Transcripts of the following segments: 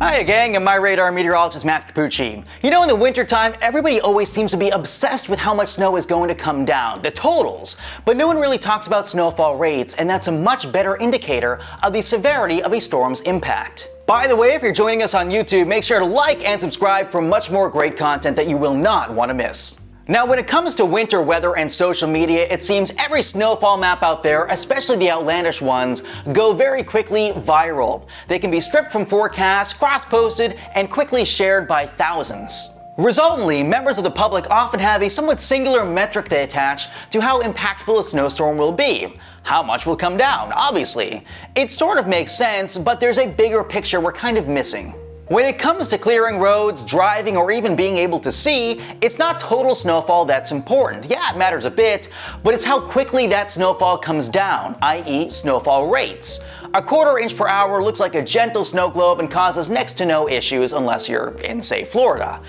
Hiya gang, I'm MyRadar meteorologist Matthew Cappucci. You know, in the wintertime, everybody always seems to be obsessed with how much snow is going to come down, the totals. But no one really talks about snowfall rates, and that's a much better indicator of the severity of a storm's impact. By the way, if you're joining us on YouTube, make sure to like and subscribe for much more great content that you will not want to miss. Now, when it comes to winter weather and social media, it seems every snowfall map out there, especially the outlandish ones, go very quickly viral. They can be stripped from forecasts, cross-posted, and quickly shared by thousands. Resultantly, members of the public often have a somewhat singular metric they attach to how impactful a snowstorm will be. How much will come down, obviously. It sort of makes sense, but there's a bigger picture we're kind of missing. When it comes to clearing roads, driving, or even being able to see, it's not total snowfall that's important. Yeah, it matters a bit, but it's how quickly that snowfall comes down, i.e. snowfall rates. A quarter inch per hour looks like a gentle snow globe and causes next to no issues unless you're in, say, Florida.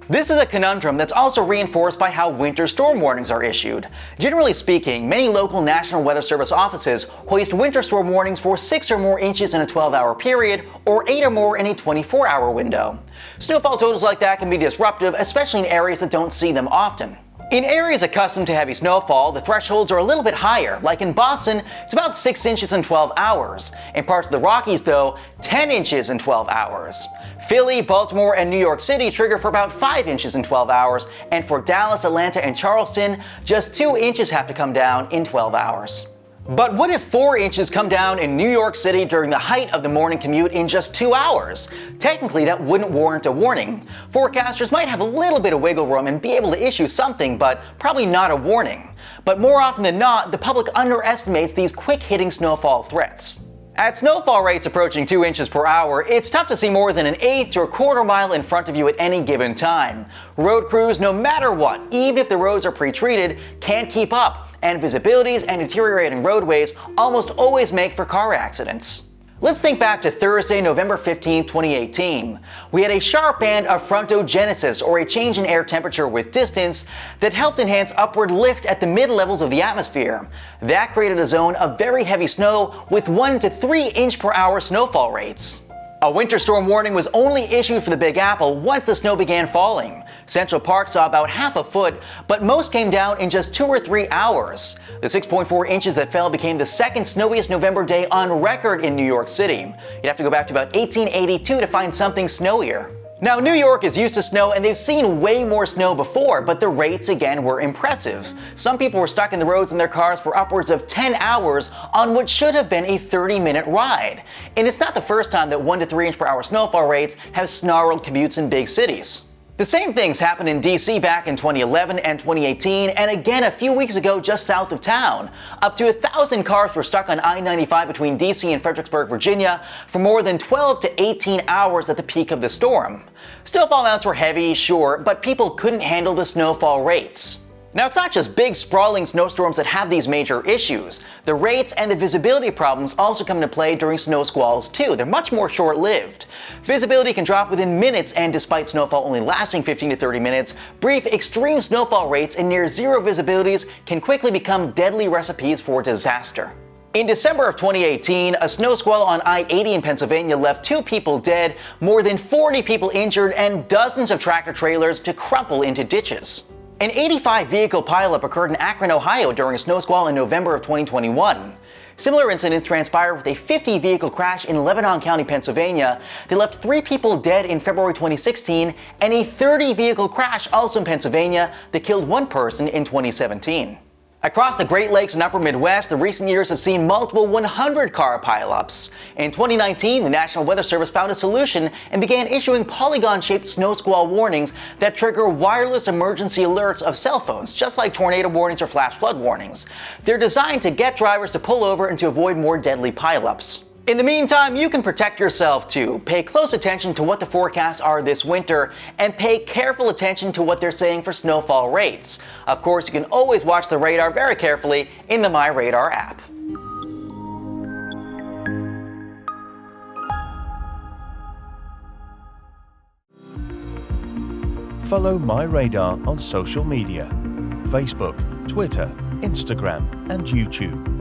This is a conundrum that's also reinforced by how winter storm warnings are issued. Generally speaking, many local National Weather Service offices hoist winter storm warnings for 6 or more inches in a 12-hour period, or 8 or more in a 24-hour window. Snowfall totals like that can be disruptive, especially in areas that don't see them often. In areas accustomed to heavy snowfall, the thresholds are a little bit higher. Like in Boston, it's about 6 inches in 12 hours. In parts of the Rockies, though, 10 inches in 12 hours. Philly, Baltimore, and New York City trigger for about 5 inches in 12 hours, and for Dallas, Atlanta, and Charleston, just 2 inches have to come down in 12 hours. But what if 4 inches come down in New York City during the height of the morning commute in just 2 hours? Technically, that wouldn't warrant a warning. Forecasters might have a little bit of wiggle room and be able to issue something, but probably not a warning. But more often than not, the public underestimates these quick-hitting snowfall threats. At snowfall rates approaching 2 inches per hour, it's tough to see more than an eighth to a quarter mile in front of you at any given time. Road crews, no matter what, even if the roads are pre-treated, can't keep up, and visibilities and deteriorating roadways almost always make for car accidents. Let's think back to Thursday, November 15, 2018. We had a sharp band of frontogenesis, or a change in air temperature with distance, that helped enhance upward lift at the mid-levels of the atmosphere. That created a zone of very heavy snow with 1 to 3 inch per hour snowfall rates. A winter storm warning was only issued for the Big Apple once the snow began falling. Central Park saw about half a foot, but most came down in just 2 or 3 hours. The 6.4 inches that fell became the second snowiest November day on record in New York City. You'd have to go back to about 1882 to find something snowier. Now, New York is used to snow and they've seen way more snow before, but the rates again were impressive. Some people were stuck in the roads in their cars for upwards of 10 hours on what should have been a 30-minute ride. And it's not the first time that 1 to 3 inch per hour snowfall rates have snarled commutes in big cities. The same things happened in DC back in 2011 and 2018, and again a few weeks ago just south of town. Up to 1,000 cars were stuck on I-95 between DC and Fredericksburg, Virginia, for more than 12 to 18 hours at the peak of the storm. Snowfall amounts were heavy, sure, but people couldn't handle the snowfall rates. Now, it's not just big, sprawling snowstorms that have these major issues. The rates and the visibility problems also come into play during snow squalls, too. They're much more short-lived. Visibility can drop within minutes, and despite snowfall only lasting 15 to 30 minutes, brief, extreme snowfall rates and near-zero visibilities can quickly become deadly recipes for disaster. In December of 2018, a snow squall on I-80 in Pennsylvania left 2 people dead, more than 40 people injured, and dozens of tractor-trailers to crumple into ditches. An 85-vehicle pileup occurred in Akron, Ohio during a snow squall in November of 2021. Similar incidents transpired with a 50-vehicle crash in Lebanon County, Pennsylvania. They left 3 people dead in February 2016, and a 30-vehicle crash also in Pennsylvania that killed 1 person in 2017. Across the Great Lakes and Upper Midwest, the recent years have seen multiple 100-car pileups. In 2019, the National Weather Service found a solution and began issuing polygon-shaped snow squall warnings that trigger wireless emergency alerts of cell phones, just like tornado warnings or flash flood warnings. They're designed to get drivers to pull over and to avoid more deadly pileups. In the meantime, you can protect yourself too. Pay close attention to what the forecasts are this winter, and pay careful attention to what they're saying for snowfall rates. Of course, you can always watch the radar very carefully in the MyRadar app. Follow MyRadar on social media: Facebook, Twitter, Instagram, and YouTube.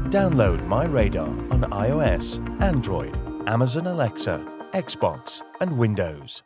Download MyRadar on iOS, Android, Amazon Alexa, Xbox, and Windows.